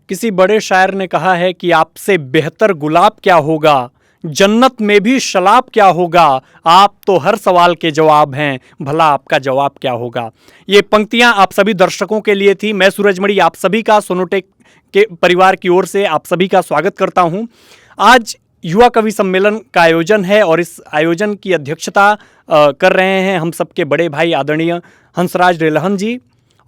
किसी बड़े शायर ने कहा है कि आपसे बेहतर गुलाब क्या होगा, जन्नत में भी शलाब क्या होगा, आप तो हर सवाल के जवाब हैं, भला आपका जवाब क्या होगा। ये पंक्तियां आप सभी दर्शकों के लिए थी। मैं सूरजमणि आप सभी का सोनोटेक के परिवार की ओर से आप सभी का स्वागत करता हूं। आज युवा कवि सम्मेलन का आयोजन है और इस आयोजन की अध्यक्षता कर रहे हैं हम सबके बड़े भाई आदरणीय हंसराज रेलहन जी।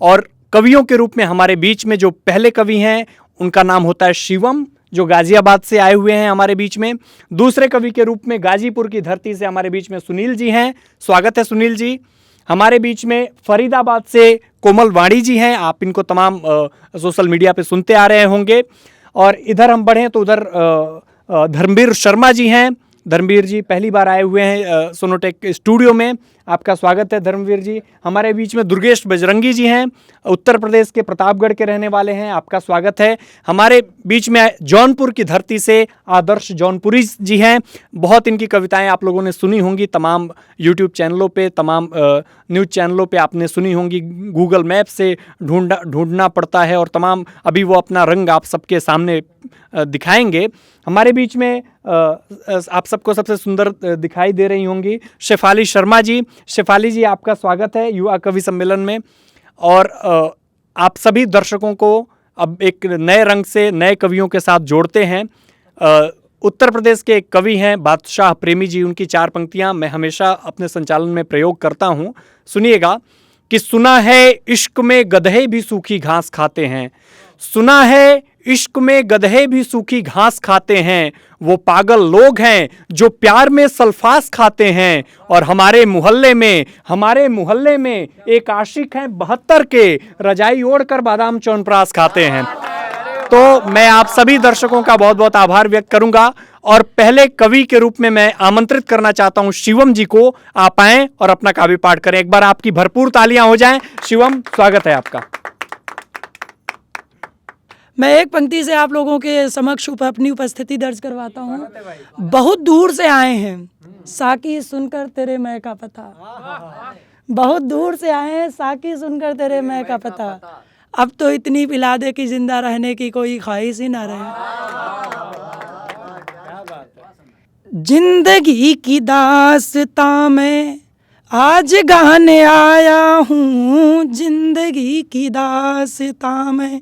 और कवियों के रूप में हमारे बीच में जो पहले कवि हैं उनका नाम होता है शिवम, जो गाजियाबाद से आए हुए हैं हमारे बीच में। दूसरे कवि के रूप में गाजीपुर की धरती से हमारे बीच में सुनील जी हैं, स्वागत है सुनील जी। हमारे बीच में फरीदाबाद से कोमल वाणी जी हैं, आप इनको तमाम सोशल मीडिया पे सुनते आ रहे होंगे। और इधर हम बढ़ें तो उधर धर्मवीर शर्मा जी हैं। धर्मवीर जी पहली बार आए हुए हैं सोनोटेक स्टूडियो में, आपका स्वागत है धर्मवीर जी। हमारे बीच में दुर्गेश बजरंगी जी हैं, उत्तर प्रदेश के प्रतापगढ़ के रहने वाले हैं, आपका स्वागत है। हमारे बीच में जौनपुर की धरती से आदर्श जौनपुरी जी हैं, बहुत इनकी कविताएं आप लोगों ने सुनी होंगी, तमाम यूट्यूब चैनलों पे, तमाम न्यूज़ चैनलों पे आपने सुनी होंगी, गूगल मैप से ढूंढना पड़ता है और तमाम अभी वो अपना रंग आप सबके सामने दिखाएंगे। हमारे बीच में आप सबको सबसे सुंदर दिखाई दे रही होंगी शेफाली शर्मा जी। शेफाली जी आपका स्वागत है युवा कवि सम्मेलन में। और आप सभी दर्शकों को अब एक नए रंग से नए कवियों के साथ जोड़ते हैं। उत्तर प्रदेश के एक कवि हैं बादशाह प्रेमी जी, उनकी 4 पंक्तियां मैं हमेशा अपने संचालन में प्रयोग करता हूं, सुनिएगा। कि सुना है इश्क में गधे भी सूखी घास खाते हैं, सुना है इश्क में गधे भी सूखी घास खाते हैं, वो पागल लोग हैं जो प्यार में सल्फास खाते हैं। और हमारे मोहल्ले में एक आशिक हैं 72 के, रजाई ओढ़कर बादाम च्यवनप्राश खाते हैं। तो मैं आप सभी दर्शकों का बहुत बहुत आभार व्यक्त करूंगा और पहले कवि के रूप में मैं आमंत्रित करना चाहता हूं शिवम जी को। आप आएं और अपना काव्य पाठ करें। एक बार आपकी भरपूर तालियां हो जाएं। शिवम, स्वागत है आपका। मैं एक पंक्ति से आप लोगों के समक्ष अपनी उपस्थिति दर्ज करवाता हूँ। बहुत दूर से आए हैं साकी सुनकर तेरे मैं का पता, बहुत दूर से आए हैं साकी सुनकर तेरे मैं का पता, अब तो इतनी पिला दे कि जिंदा रहने की कोई ख्वाहिश ही ना रहे। जिंदगी की दास्तां में आज गाने आया हूँ, जिंदगी की दास्तां में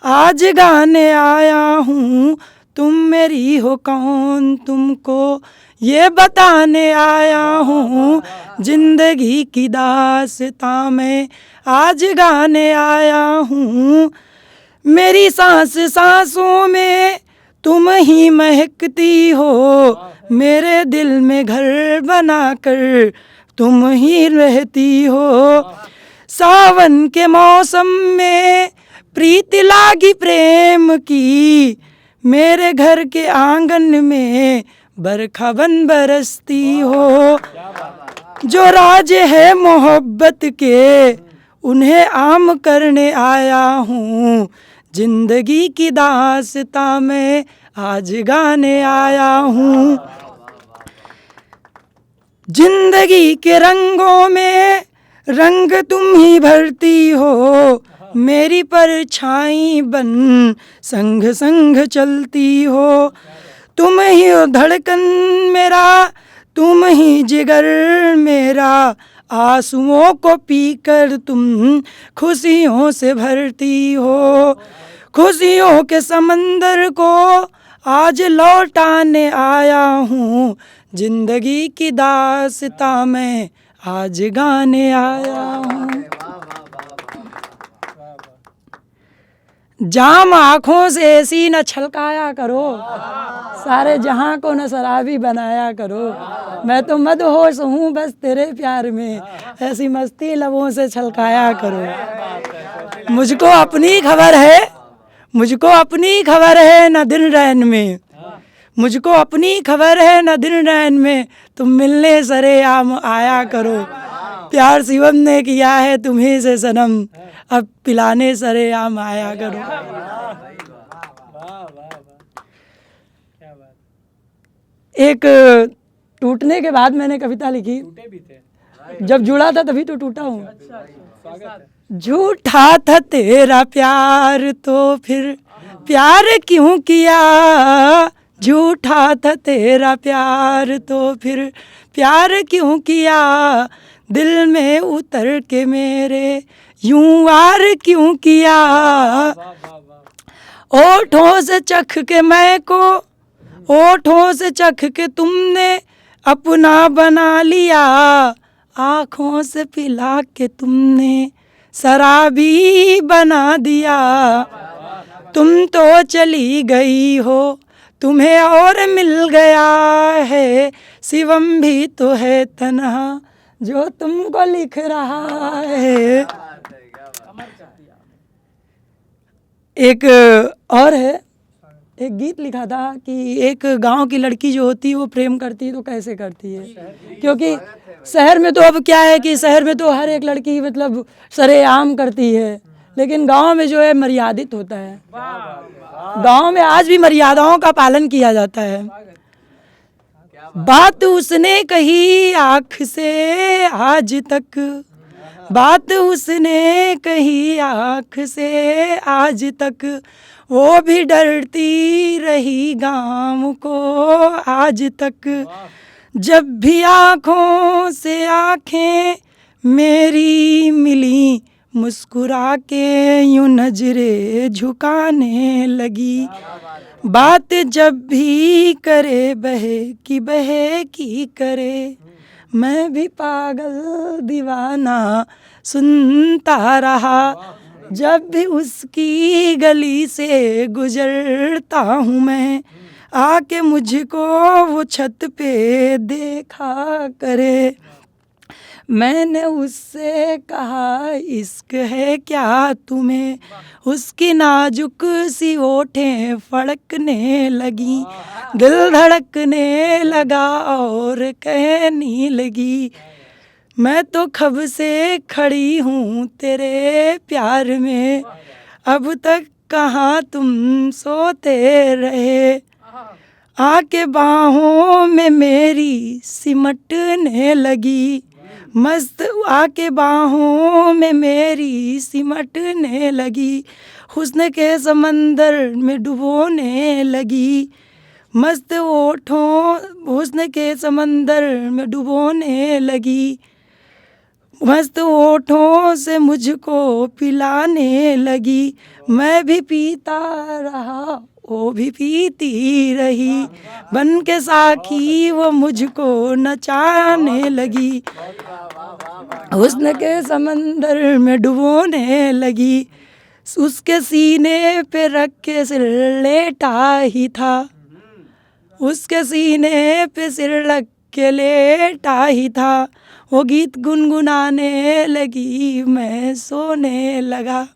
आज गाने आया हूँ, तुम मेरी हो कौन तुमको ये बताने आया हूँ, जिंदगी की दास्तां में आज गाने आया हूँ। मेरी सांस सांसों में तुम ही महकती हो, मेरे दिल में घर बनाकर तुम ही रहती हो। सावन के मौसम में प्रीति लागी प्रेम की, मेरे घर के आंगन में बरखा बन बरसती हो। जो राज है मोहब्बत के उन्हें आम करने आया हूँ, जिंदगी की दास्तां में आज गाने आया हूँ। जिंदगी के रंगों में रंग तुम ही भरती हो, मेरी परछाई बन संग संग चलती हो। तुम ही हो धड़कन मेरा, तुम ही जिगर मेरा, आंसुओं को पीकर तुम खुशियों से भरती हो। खुशियों के समंदर को आज लौटाने आया हूँ, जिंदगी की दास्तां में आज गाने आया हूँ। जाम आँखों से ऐसी न छलकाया करो, सारे जहां को न शराबी बनाया करो। मैं तो मदहोश हूँ बस तेरे प्यार में, ऐसी मस्ती लबों से छलकाया करो। मुझको अपनी खबर है, मुझको अपनी खबर है न दिन रैन में, मुझको अपनी खबर है न दिन रैन में, तुम मिलने सरेआम आया करो। प्यार शिवम ने किया है तुम्हीं से सनम, अब पिलाने सरेआम आया करो। एक टूटने के बाद मैंने कविता लिखी, जब जुड़ा था तभी तो टूटा हूँ। झूठा था तेरा प्यार तो फिर प्यार क्यों किया, झूठा था तेरा प्यार तो फिर प्यार क्यों किया, दिल में उतर के मेरे यूं वार क्यों किया। ओठों से चख के मैं को, ओठों से चख के तुमने अपना बना लिया, आँखों से पिला के तुमने शराबी बना दिया। तुम तो चली गई हो, तुम्हें और मिल गया है, शिवम भी तो है तन्हा जो तुमको लिख रहा है। एक और है, एक गीत लिखा था कि एक गांव की लड़की जो होती है वो प्रेम करती है तो कैसे करती है, क्योंकि शहर में तो अब क्या है कि शहर में तो हर एक लड़की मतलब सरेआम करती है, लेकिन गांव में जो है मर्यादित होता है। गांव में आज भी मर्यादाओं का पालन किया जाता है। बात उसने कही आँख से आज तक, बात उसने कही आँख से आज तक, वो भी डरती रही गाँव को आज तक। जब भी आँखों से आँखें मेरी मिली, मुस्कुरा के यूं नजरें झुकाने लगी। बात जब भी करे बहे की करे, मैं भी पागल दीवाना सुनता रहा। जब भी उसकी गली से गुजरता हूँ मैं, आके मुझको वो छत पे देखा करे। मैंने उससे कहा इश्क है क्या तुम्हें, उसकी नाजुक सी ओठें फड़कने लगी, दिल धड़कने लगा और कहने लगी, मैं तो कब से खड़ी हूँ तेरे प्यार में, अब तक कहाँ तुम सोते रहे। आके बाहों में मेरी सिमटने लगी, मस्त आके बाहों में मेरी सिमटने लगी, हुस्न के समंदर में डुबोने लगी। मस्त ओठों हुस्न के समंदर में डुबोने लगी, मस्त ओठों से मुझको पिलाने लगी। मैं भी पीता रहा वो भी पीती रही, बन के साखी वो मुझको नचाने लगी, हुस्न के समंदर में डुबोने लगी। उसके सीने पे रख के सिर लेटा ही था, उसके सीने पे सिर रख के लेटा ही था। वो गीत गुनगुनाने लगी, मैं सोने लगा।